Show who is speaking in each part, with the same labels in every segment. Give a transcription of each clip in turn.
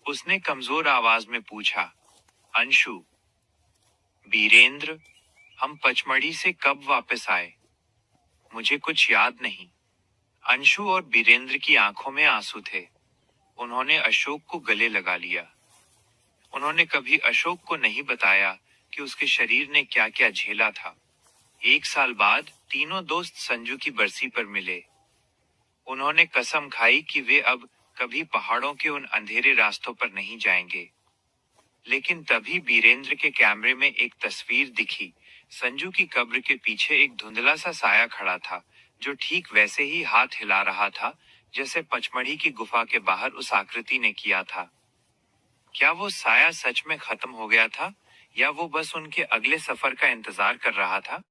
Speaker 1: उसने कमजोर आवाज में पूछा। अंशु। बीरेंद्र, हम पचमढ़ी से कब वापस आए? मुझे कुछ याद नहीं। अंशु और बीरेंद्र की आंखों में आंसू थे। उन्होंने अशोक को गले लगा लिया। उन्होंने कभी अशोक को नहीं बताया कि उसके शरीर ने क्या क्या झेला था। 1 साल बाद तीनों दोस्त संजू की बरसी पर मिले। उन्होंने कसम खाई कि वे अब कभी पहाड़ों के उन अंधेरे रास्तों पर नहीं जाएंगे। लेकिन तभी बीरेंद्र के कैमरे में एक तस्वीर दिखी। संजू की कब्र के पीछे एक धुंधला सा साया खड़ा था, जो ठीक वैसे ही हाथ हिला रहा था जैसे पचमढ़ी की गुफा के बाहर उस आकृति ने किया था। क्या वो साया सच में खत्म हो गया था, या वो बस उनके अगले सफर का इंतजार कर रहा था?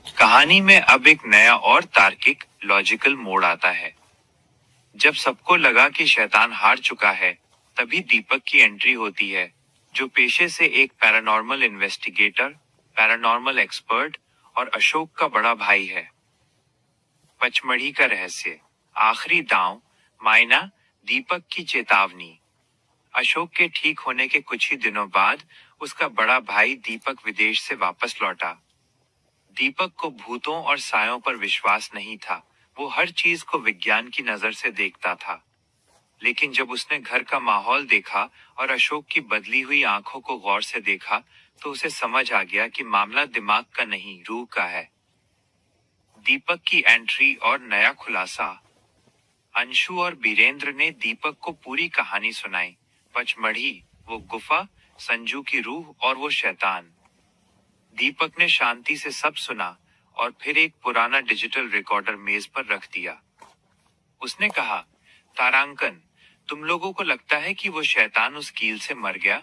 Speaker 1: कहानी में अब एक नया और तार्किक, लॉजिकल मोड़ आता है। जब सबको लगा कि शैतान हार चुका है, तभी दीपक की एंट्री होती है, जो पेशे से एक पैरानॉर्मल इन्वेस्टिगेटर, पैरानॉर्मल एक्सपर्ट और अशोक का बड़ा भाई है। पचमढ़ी का रहस्य, आखिरी दांव, मायना, दीपक की चेतावनी। अशोक के ठीक होने के कुछ ही दिनों बाद उसका बड़ा भाई दीपक विदेश से वापस लौटा। दीपक को भूतों और सायों पर विश्वास नहीं था। वो हर चीज को विज्ञान की नजर से देखता था। लेकिन जब उसने घर का माहौल देखा और अशोक की बदली हुई आंखों को गौर से देखा, तो उसे समझ आ गया कि मामला दिमाग का नहीं, रूह का है। दीपक की एंट्री और नया खुलासा। अंशु और बीरेंद्र ने दीपक को पूरी कहानी सुनाई। पचमढ़ी, वो गुफा, संजू की रूह और वो शैतान। दीपक ने शांति से सब सुना और फिर एक पुराना डिजिटल रिकॉर्डर मेज पर रख दिया। उसने कहा, तारांकन, तुम लोगों को लगता है कि वो शैतान उस कील से मर गया?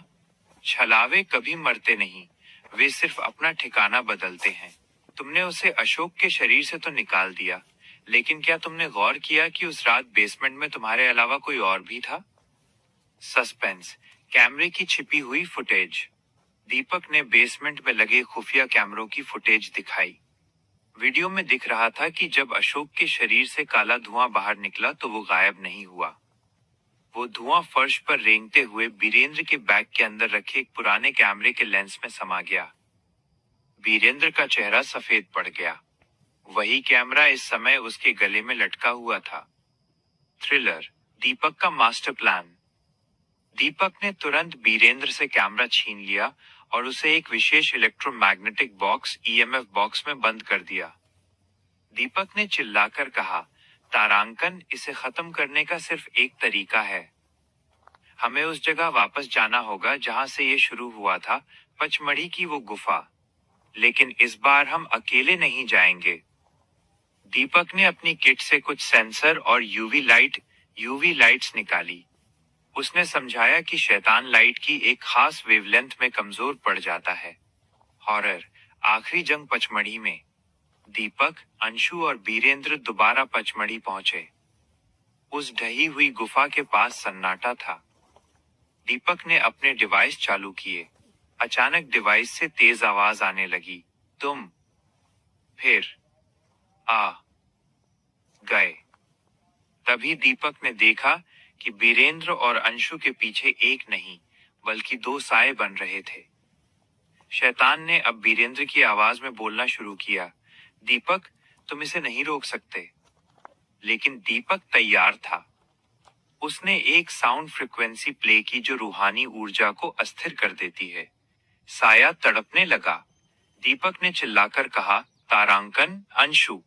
Speaker 1: छलावे कभी मरते नहीं, वे सिर्फ अपना ठिकाना बदलते हैं। तुमने उसे अशोक के शरीर से तो निकाल दिया, लेकिन क्या तुमने गौर किया कि उस रात बेसमेंट में तुम्हारे अलावा कोई और भी था? सस्पेंस, कैमरे की छिपी हुई फुटेज। दीपक ने बेसमेंट में लगे खुफिया कैमरों की फुटेज दिखाई। वीडियो में दिख रहा था कि जब अशोक के शरीर से काला धुआं बाहर निकला तो वो गायब नहीं हुआ। वो धुआं फर्श पर रेंगते हुए बीरेंद्र के बैग के अंदर रखे एक पुराने कैमरे के लेंस में समा गया। बीरेंद्र का चेहरा सफेद पड़ गया। वही कैमरा इस समय उसके गले में लटका हुआ था। थ्रिलर, दीपक का मास्टर प्लान। दीपक ने तुरंत बीरेंद्र से कैमरा छीन लिया और उसे एक विशेष इलेक्ट्रोमैग्नेटिक बॉक्स, ईएमएफ बॉक्स में बंद कर दिया। दीपक ने चिल्लाकर कहा, तारांकन, इसे खत्म करने का सिर्फ एक तरीका है। हमें उस जगह वापस जाना होगा जहां से ये शुरू हुआ था, पचमढ़ी की वो गुफा। लेकिन इस बार हम अकेले नहीं जाएंगे। दीपक ने अपनी किट से कुछ सेंसर और यूवी लाइट्स निकाली। उसने समझाया कि शैतान लाइट की एक खास वेवलेंथ में कमजोर पड़ जाता है। हॉरर, आखिरी जंग पचमढ़ी में। दीपक, अंशु और बीरेंद्र दोबारा पचमढ़ी पहुंचे। उस ढही हुई गुफा के पास सन्नाटा था। दीपक ने अपने डिवाइस चालू किए। अचानक डिवाइस से तेज आवाज आने लगी, तुम फिर आ गए। तभी दीपक ने देखा कि बीरेंद्र और अंशु के पीछे एक नहीं, बल्कि 2 साए बन रहे थे। शैतान ने अब बीरेंद्र की आवाज में बोलना शुरू किया, दीपक, तुम इसे नहीं रोक सकते। लेकिन दीपक तैयार था। उसने एक साउंड फ्रिक्वेंसी प्ले की जो रूहानी ऊर्जा को अस्थिर कर देती है। साया तड़पने लगा। दीपक ने चिल्लाकर कहा, तारांकन, अंशु,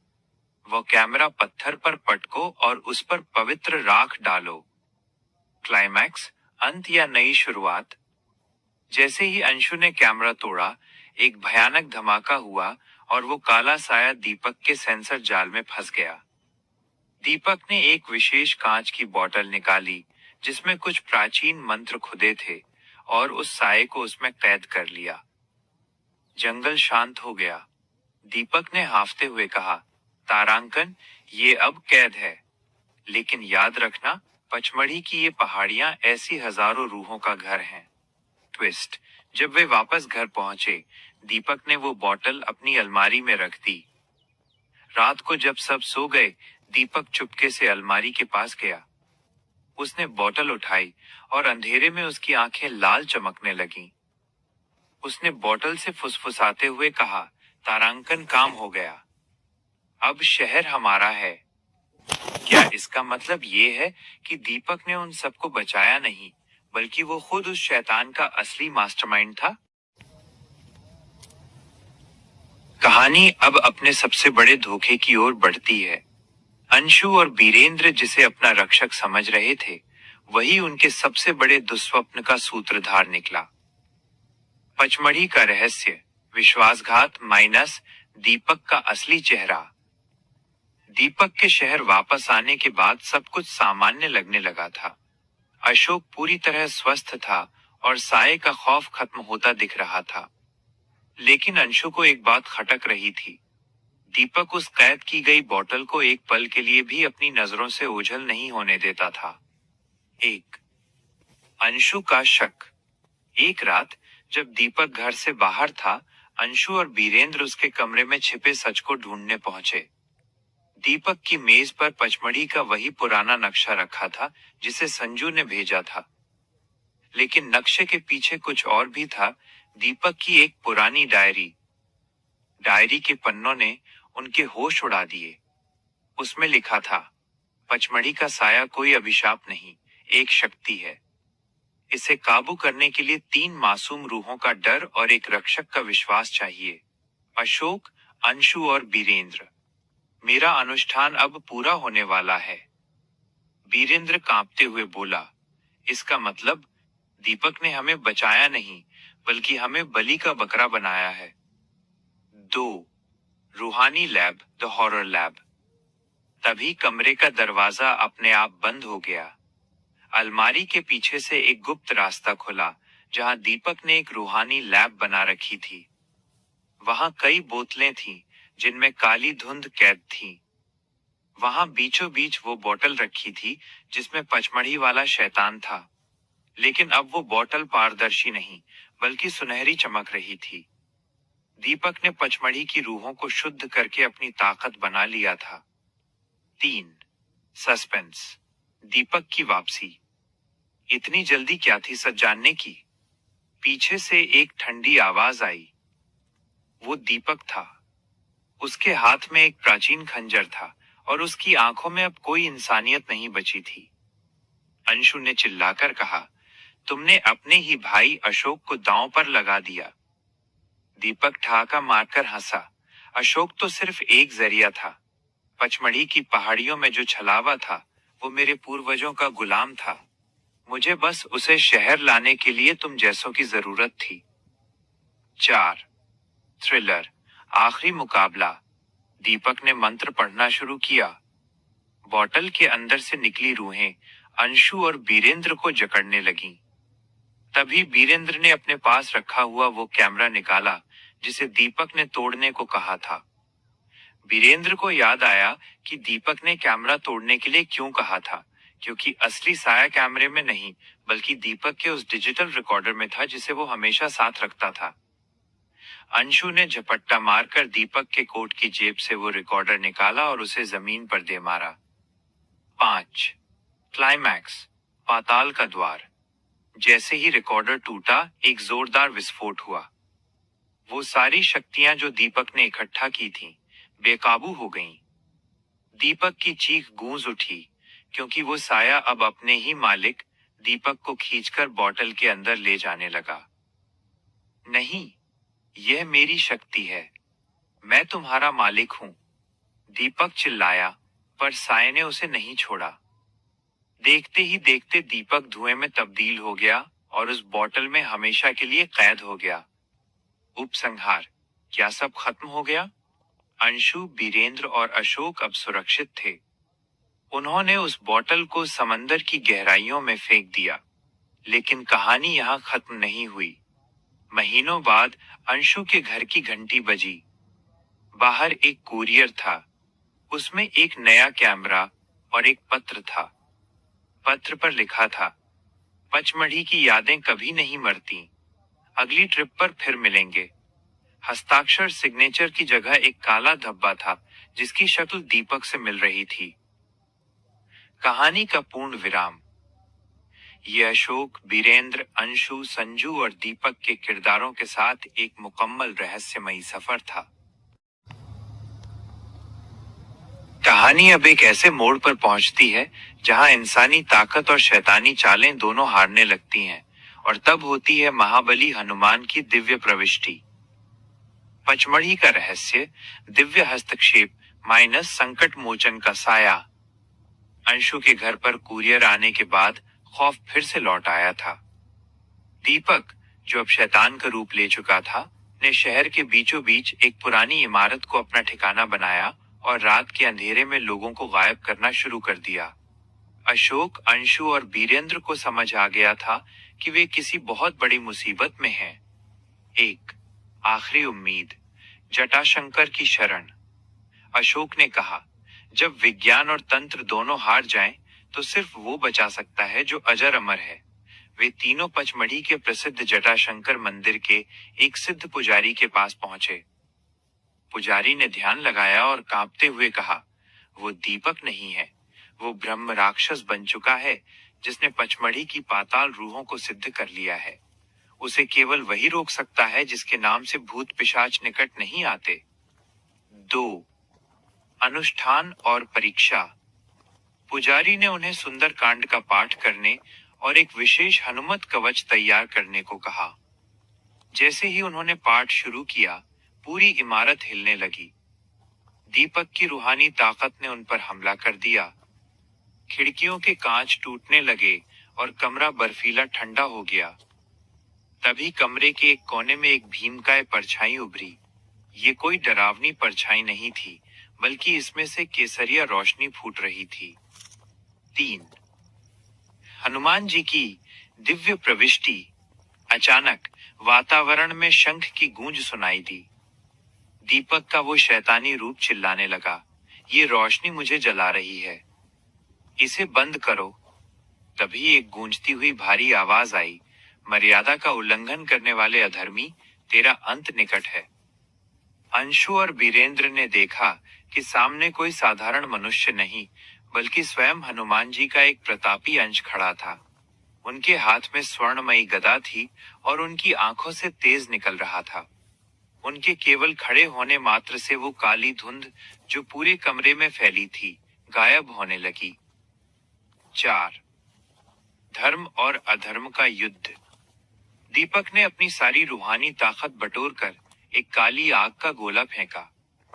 Speaker 1: वो कैमरा पत्थर पर पटको और उस पर पवित्र राख डालो। क्लाइमैक्स, अंत या नई शुरुआत। जैसे ही अंशु ने कैमरा तोड़ा, एक भयानक धमाका हुआ और वो काला साया दीपक के सेंसर जाल में फंस गया। दीपक ने एक विशेष कांच की बोतल निकाली जिसमें कुछ प्राचीन मंत्र खुदे थे और उस साये को उसमें कैद कर लिया। जंगल शांत हो गया। दीपक ने हांफते हुए कहा, तारांकन, ये अब कैद है। लेकिन याद रखना, पचमढ़ी की ये पहाड़ियां ऐसी हजारों रूहों का घर हैं। ट्विस्ट, जब वे वापस घर पहुंचे, दीपक ने वो बोतल अपनी अलमारी में रख दी। रात को जब सब सो गए, दीपक चुपके से अलमारी के पास गया। उसने बोतल उठाई और अंधेरे में उसकी आंखें लाल चमकने लगीं। उसने बोतल से फुसफुसाते हुए कहा, तारांकन काम हो गया। अब शहर हमारा है। क्या इसका मतलब ये है कि दीपक ने उन सबको बचाया नहीं, बल्कि वो खुद उस शैतान का असली मास्टरमाइंड था? कहानी अब अपने सबसे बड़े धोखे की ओर बढ़ती है। अंशु और बीरेंद्र जिसे अपना रक्षक समझ रहे थे, वही उनके सबसे बड़े दुस्वप्न का सूत्रधार निकला। पचमढ़ी का रहस्य, विश्वासघात माइनस दीपक का असली चेहरा। दीपक के शहर वापस आने के बाद सब कुछ सामान्य लगने लगा था। अशोक पूरी तरह स्वस्थ था और साये का खौफ खत्म होता दिख रहा था। लेकिन अंशु को एक बात खटक रही थी। दीपक उस कैद की गई बोतल को एक पल के लिए भी अपनी नजरों से ओझल नहीं होने देता था। एक अंशु का शक। एक रात जब दीपक घर से बाहर था, अंशु और बीरेंद्र उसके कमरे में छिपे सच को ढूंढने पहुंचे। दीपक की मेज पर पचमढ़ी का वही पुराना नक्शा रखा था जिसे संजू ने भेजा था। लेकिन नक्शे के पीछे कुछ और भी था। दीपक की एक पुरानी डायरी। डायरी के पन्नों ने उनके होश उड़ा दिए। उसमें लिखा था, पचमढ़ी का साया कोई अभिशाप नहीं, एक शक्ति है। इसे काबू करने के लिए 3 मासूम रूहों का डर और एक रक्षक का विश्वास चाहिए। अशोक, अंशु और बीरेंद्र। मेरा अनुष्ठान अब पूरा होने वाला है। बीरेंद्र कांपते हुए बोला, इसका मतलब दीपक ने हमें बचाया नहीं, बल्कि हमें बलि का बकरा बनाया है। 2 रूहानी लैब, द हॉरर लैब। तभी कमरे का दरवाजा अपने आप बंद हो गया। अलमारी के पीछे से एक गुप्त रास्ता खुला, जहां दीपक ने एक रूहानी लैब बना रखी थी। वहां कई बोतलें थीं, जिनमें काली धुंध कैद थी। वहां बीचों बीच वो बोतल रखी थी जिसमें पचमढ़ी वाला शैतान था। लेकिन अब वो बोतल पारदर्शी नहीं, बल्कि सुनहरी चमक रही थी। दीपक ने पचमढ़ी की रूहों को शुद्ध करके अपनी ताकत बना लिया था। 3 सस्पेंस, दीपक की वापसी। इतनी जल्दी क्या थी सच जानने की? पीछे से एक ठंडी आवाज आई। वो दीपक था। उसके हाथ में एक प्राचीन खंजर था और उसकी आंखों में अब कोई इंसानियत नहीं बची थी। अंशु ने चिल्लाकर कहा, तुमने अपने ही भाई अशोक को दांव पर लगा दिया। दीपक ठहाका मारकर हंसा। अशोक तो सिर्फ एक जरिया था। पचमढ़ी की पहाड़ियों में जो छलावा था, वो मेरे पूर्वजों का गुलाम था। मुझे बस उसे शहर लाने के लिए तुम जैसों की जरूरत थी। 4 थ्रिलर, आखिरी मुकाबला। दीपक ने मंत्र पढ़ना शुरू किया। बोतल के अंदर से निकली रूहें अंशु और बीरेंद्र को जकड़ने लगीं। तभी बीरेंद्र ने अपने पास रखा हुआ वो कैमरा निकाला जिसे दीपक ने तोड़ने को कहा था। बीरेंद्र को याद आया कि दीपक ने कैमरा तोड़ने के लिए क्यों कहा था, क्योंकि असली साया कैमरे में नहीं, बल्कि दीपक के उस डिजिटल रिकॉर्डर में था जिसे वो हमेशा साथ रखता था। अंशु ने झपट्टा मारकर दीपक के कोट की जेब से वो रिकॉर्डर निकाला और उसे जमीन पर दे मारा। 5 क्लाइमैक्स, पाताल का द्वार। जैसे ही रिकॉर्डर टूटा, एक जोरदार विस्फोट हुआ। वो सारी शक्तियां जो दीपक ने इकट्ठा की थीं, बेकाबू हो गईं। दीपक की चीख गूंज उठी, क्योंकि वो साया अब अपने ही मालिक दीपक को खींचकर बोतल के अंदर ले जाने लगा। नहीं, यह मेरी शक्ति है। मैं तुम्हारा मालिक हूं। दीपक चिल्लाया, पर साये ने उसे नहीं छोड़ा। देखते ही देखते दीपक धुएं में तब्दील हो गया और उस बोतल में हमेशा के लिए कैद हो गया। उपसंहार, क्या सब खत्म हो गया? अंशु, बीरेंद्र और अशोक अब सुरक्षित थे। उन्होंने उस बोतल को समंदर की गहराइयों में फेंक दिया। लेकिन कहानी यहाँ खत्म नहीं हुई। महीनों बाद अंशु के घर की घंटी बजी। बाहर एक कुरियर था। उसमें एक नया कैमरा और एक पत्र था। पत्र पर लिखा था, पचमढ़ी की यादें कभी नहीं मरती। अगली ट्रिप पर फिर मिलेंगे। हस्ताक्षर सिग्नेचर की जगह एक काला धब्बा था, जिसकी शक्ल दीपक से मिल रही थी। कहानी का पूर्ण विराम। ये अशोक, बीरेंद्र, अंशु, संजू और दीपक के किरदारों के साथ एक मुकम्मल रहस्यमयी सफर था। कहानी अब एक ऐसे मोड़ पर पहुंचती है जहां इंसानी ताकत और शैतानी चालें दोनों हारने लगती हैं, और तब होती है महाबली हनुमान की दिव्य प्रविष्टि। पचमढ़ी का रहस्य, दिव्य हस्तक्षेप माइनस संकट मोचन का साया। अंशु के घर पर कुरियर आने के बाद खौफ फिर से लौट आया था। दीपक, जो अब शैतान का रूप ले चुका था, ने शहर के बीचों बीच एक पुरानी इमारत को अपना ठिकाना बनाया और रात के अंधेरे में लोगों को गायब करना शुरू कर दिया। अशोक, अंशु और बीरेंद्र को समझ आ गया था कि वे किसी बहुत बड़ी मुसीबत में हैं। एक आखिरी उम्मीद, जटाशंकर की शरण। अशोक ने कहा, जब विज्ञान और तंत्र दोनों हार जाएं, तो सिर्फ वो बचा सकता है जो अजर अमर है। वे तीनों पचमढ़ी के प्रसिद्ध जटाशंकर मंदिर के एक सिद्ध पुजारी के पास पहुंचे। पुजारी ने ध्यान लगाया और कांपते हुए कहा, वो दीपक नहीं है, वो ब्रह्म राक्षस बन चुका है जिसने पचमढ़ी की पाताल रूहों को सिद्ध कर लिया है। उसे केवल वही रोक सकता है जिसके नाम से भूत पिशाच निकट नहीं आते। 2 अनुष्ठान और परीक्षा। पुजारी ने उन्हें सुंदर कांड का पाठ करने और एक विशेष हनुमत कवच तैयार करने को कहा। जैसे ही उन्होंने पाठ शुरू किया, पूरी इमारत हिलने लगी। दीपक की रूहानी ताकत ने उन पर हमला कर दिया। खिड़कियों के कांच टूटने लगे और कमरा बर्फीला ठंडा हो गया। तभी कमरे के एक कोने में एक भीमकाय परछाई उभरी। ये कोई डरावनी परछाई नहीं थी, बल्कि इसमें से केसरिया रोशनी फूट रही थी। 3 हनुमान जी की दिव्य प्रविष्टि। अचानक वातावरण में शंख की गूंज सुनाई दी। दीपक का वो शैतानी रूप चिल्लाने लगा, ये रोशनी मुझे जला रही है, इसे बंद करो। तभी एक गूंजती हुई भारी आवाज आई, मर्यादा का उल्लंघन करने वाले अधर्मी, तेरा अंत निकट है। अंशु और बीरेंद्र ने देखा कि सामने कोई साधारण मनुष्य नहीं, बल्कि स्वयं हनुमान जी का एक प्रतापी अंश खड़ा था। उनके हाथ में स्वर्णमयी गदा थी और उनकी आंखों से तेज निकल रहा था। उनके केवल खड़े होने मात्र से वो काली धुंध जो पूरे कमरे में फैली थी, गायब होने लगी। 4 धर्म और अधर्म का युद्ध। दीपक ने अपनी सारी रूहानी ताकत बटोरकर एक काली आग का गोला फेंका,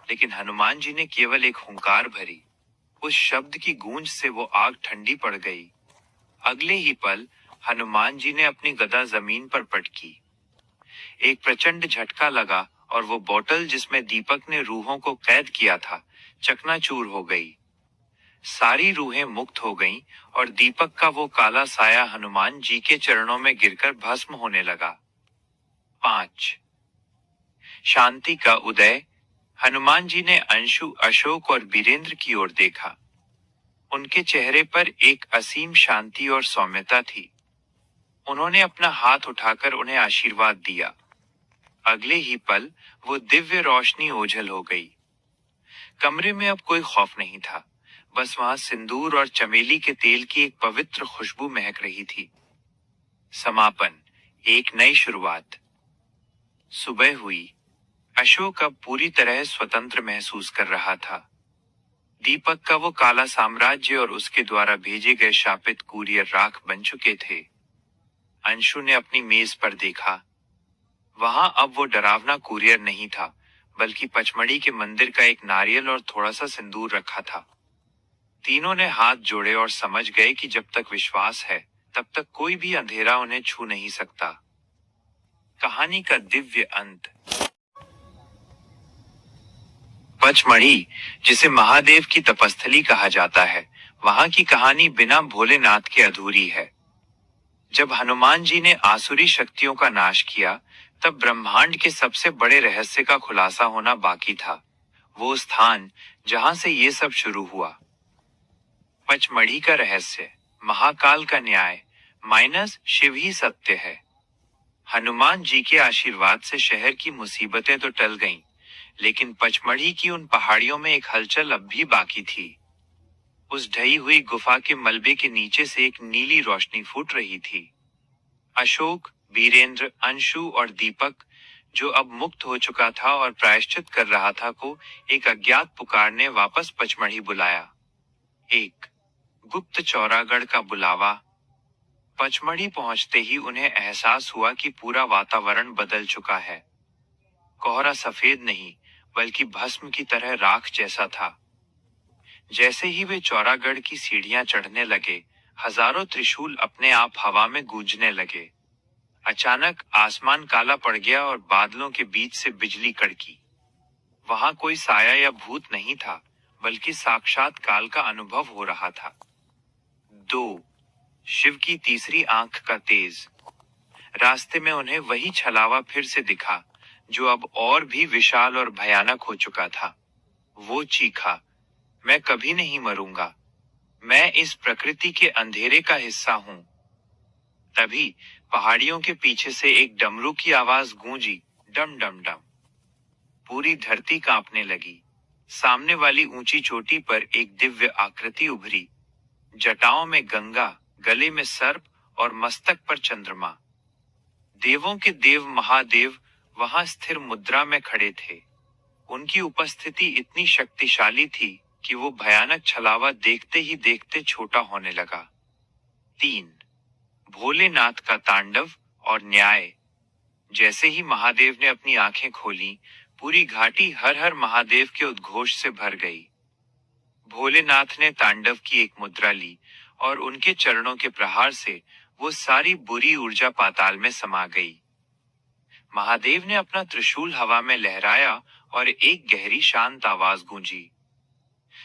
Speaker 1: लेकिन हनुमान जी ने केवल एक हुंकार भरी। उस शब्द की गूंज से वो आग ठंडी पड़ गई। अगले ही पल हनुमान जी ने अपनी गदा जमीन पर पटकी। एक प्रचंड झटका लगा और वो बोतल जिसमें दीपक ने रूहों को कैद किया था, चकनाचूर हो गई। सारी रूहें मुक्त हो गईं और दीपक का वो काला साया हनुमान जी के चरणों में गिरकर भस्म होने लगा। 5 शांति का उदय। हनुमान जी ने अंशु, अशोक और बीरेंद्र की ओर देखा। उनके चेहरे पर एक असीम शांति और सौम्यता थी। उन्होंने अपना हाथ उठाकर उन्हें आशीर्वाद दिया। अगले ही पल वो दिव्य रोशनी ओझल हो गई। कमरे में अब कोई खौफ नहीं था, बस वहां सिंदूर और चमेली के तेल की एक पवित्र खुशबू महक रही थी। समापन, एक नई शुरुआत। सुबह हुई। अशोक अब पूरी तरह स्वतंत्र महसूस कर रहा था। दीपक का वो काला साम्राज्य और उसके द्वारा भेजे गए शापित कुरियर राख बन चुके थे। अंशु ने अपनी मेज पर देखा। वहां अब वो डरावना कुरियर नहीं था, बल्कि पचमढ़ी के मंदिर का एक नारियल और थोड़ा सा सिंदूर रखा था। तीनों ने हाथ जोड़े और समझ गए कि जब तक विश्वास है, तब तक कोई भी अंधेरा उन्हें छू नहीं सकता। कहानी का दिव्य अंत। पचमढ़ी, जिसे महादेव की तपस्थली कहा जाता है, वहां की कहानी बिना भोलेनाथ के अधूरी है। जब हनुमान जी ने आसुरी शक्तियों का नाश किया, तब ब्रह्मांड के सबसे बड़े रहस्य का खुलासा होना बाकी था। वो स्थान जहां से ये सब शुरू हुआ। पचमढ़ी का रहस्य। महाकाल का न्याय माइनस शिव ही सत्य है। हनुमान जी के आशीर्वाद से शहर की मुसीबतें तो टल गईं, लेकिन पचमढ़ी की उन पहाड़ियों में एक हलचल अब भी बाकी थी। उस ढही हुई गुफा के मलबे के नीचे से एक नीली रोशनी फूट रही थी। अशोक, वीरेंद्र, अंशु और दीपक, जो अब मुक्त हो चुका था और प्रायश्चित कर रहा था, को एक अज्ञात पुकार ने वापस पचमढ़ी बुलाया। एक गुप्त चौरागढ़ का बुलावा। पचमढ़ी पहुंचते ही उन्हें एहसास हुआ कि पूरा वातावरण बदल चुका है। कोहरा सफेद नहीं, बल्कि भस्म की तरह राख जैसा था। जैसे ही वे चौरागढ़ की सीढ़ियां चढ़ने लगे, हजारों त्रिशूल अपने आप हवा में गूंजने लगे। अचानक आसमान काला पड़ गया और बादलों के बीच से बिजली कड़की। वहां कोई साया या भूत नहीं था, बल्कि साक्षात काल का अनुभव हो रहा था। 2. शिव की तीसरी आंख का तेज। रास्ते में उन्हें वही छलावा फिर से दिखा, जो अब और भी विशाल और भयानक हो चुका था। वो चीखा, मैं कभी नहीं मरूंगा, मैं इस प्रकृति के अंधेरे का हिस्सा हूं। तभी पहाड़ियों के पीछे से एक डमरू की आवाज गूंजी, डम डम डम। पूरी धरती कांपने लगी। सामने वाली ऊंची चोटी पर एक दिव्य आकृति उभरी। जटाओं में गंगा, गले में सर्प और मस्तक पर चंद्रमा। देवों के देव महादेव वहां स्थिर मुद्रा में खड़े थे। उनकी उपस्थिति इतनी शक्तिशाली थी कि वो भयानक छलावा देखते ही देखते छोटा होने लगा। 3. भोलेनाथ का तांडव और न्याय। जैसे ही महादेव ने अपनी आंखें खोली, पूरी घाटी हर हर महादेव के उद्घोष से भर गई। भोलेनाथ ने तांडव की एक मुद्रा ली और उनके चरणों के प्रहार से वो सारी बुरी ऊर्जा पाताल में समा गई। महादेव ने अपना त्रिशूल हवा में लहराया और एक गहरी शांत आवाज गूंजी,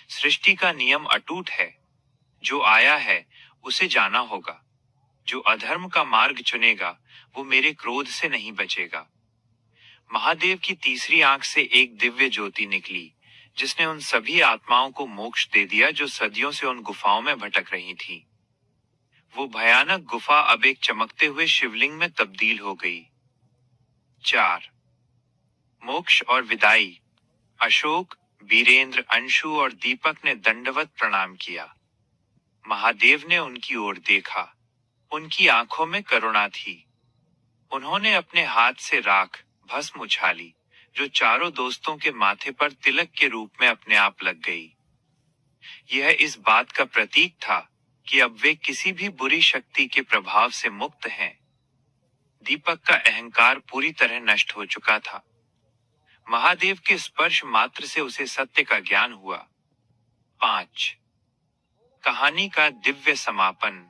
Speaker 1: सृष्टि का नियम अटूट है, जो आया है उसे जाना होगा। जो अधर्म का मार्ग चुनेगा, वो मेरे क्रोध से नहीं बचेगा। महादेव की तीसरी आंख से एक दिव्य ज्योति निकली, जिसने उन सभी आत्माओं को मोक्ष दे दिया जो सदियों से उन गुफाओं में भटक रही थी। वो भयानक गुफा अब एक चमकते हुए शिवलिंग में तब्दील हो गई। 4. मोक्ष और विदाई। अशोक, वीरेंद्र, अंशु और दीपक ने दंडवत प्रणाम किया। महादेव ने उनकी ओर देखा। उनकी आंखों में करुणा थी। उन्होंने अपने हाथ से राख, भस्म उछाली, जो चारों दोस्तों के माथे पर तिलक के रूप में अपने आप लग गई। यह इस बात का प्रतीक था कि अब वे किसी भी बुरी शक्ति के प्रभाव से मुक्त हैं। दीपक का अहंकार पूरी तरह नष्ट हो चुका था। महादेव के स्पर्श मात्र से उसे सत्य का ज्ञान हुआ। 5. कहानी का दिव्य समापन।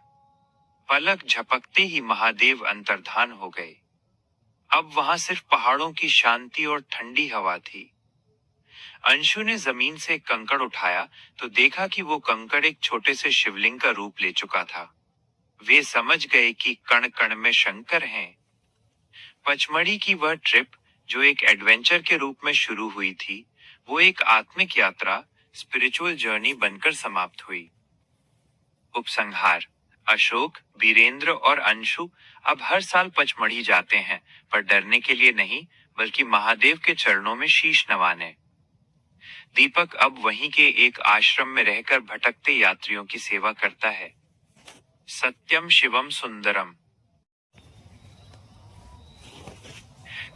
Speaker 1: पलक झपकते ही महादेव अंतर्धान हो गए। अब वहां सिर्फ पहाड़ों की शांति और ठंडी हवा थी। अंशु ने जमीन से एक कंकड़ उठाया तो देखा कि वो कंकड़ एक छोटे से शिवलिंग का रूप ले चुका था। वे समझ गए कि कण कण में शंकर हैं। पचमढ़ी की वह ट्रिप, जो एक एडवेंचर के रूप में शुरू हुई थी, वो एक आत्मिक यात्रा, स्पिरिचुअल जर्नी बनकर समाप्त हुई। उपसंहार। अशोक, वीरेंद्र और अंशु अब हर साल पचमढ़ी जाते हैं, पर डरने के लिए नहीं, बल्कि महादेव के चरणों में शीश नवाने। दीपक अब वहीं के एक आश्रम में रहकर भटकते यात्रियों की सेवा करता है। सत्यम शिवम सुंदरम।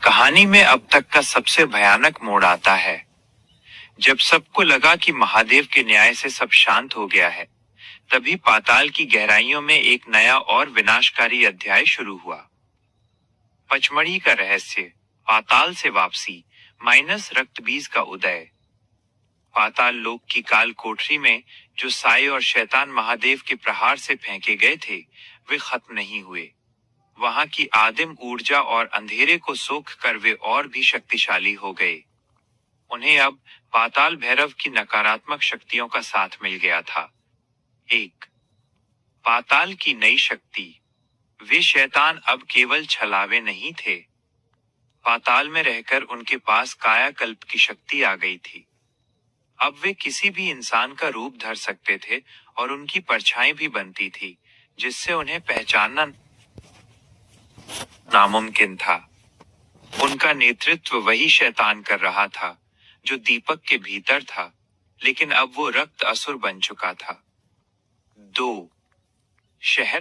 Speaker 1: कहानी में अब तक का सबसे भयानक मोड़ आता है। जब सबको लगा कि महादेव के न्याय से सब शांत हो गया है, तभी पाताल की गहराइयों में एक नया और विनाशकारी अध्याय शुरू हुआ। पचमढ़ी का रहस्य, पाताल से वापसी माइनस रक्तबीज का उदय। पाताल लोक की काल कोठरी में जो साए और शैतान महादेव के प्रहार से फेंके गए थे, वे खत्म नहीं हुए। वहां की आदिम ऊर्जा और अंधेरे को सोख कर वे और भी शक्तिशाली हो गए। उन्हें अब पाताल भैरव की नकारात्मक शक्तियों का साथ मिल गया था। 1. पाताल की नई शक्ति। वे शैतान अब केवल छलावे नहीं थे। पाताल में रहकर उनके पास कायाकल्प की शक्ति आ गई थी। अब वे किसी भी इंसान का रूप धर सकते थे और उनकी परछाई भी बनती थी, जिससे उन्हें पहचानना नामुमकिन था। उनका नेतृत्व वही शैतान कर रहा था जो दीपक के भीतर था, लेकिन अब वो रक्त असुर बन चुका था। 2 शहर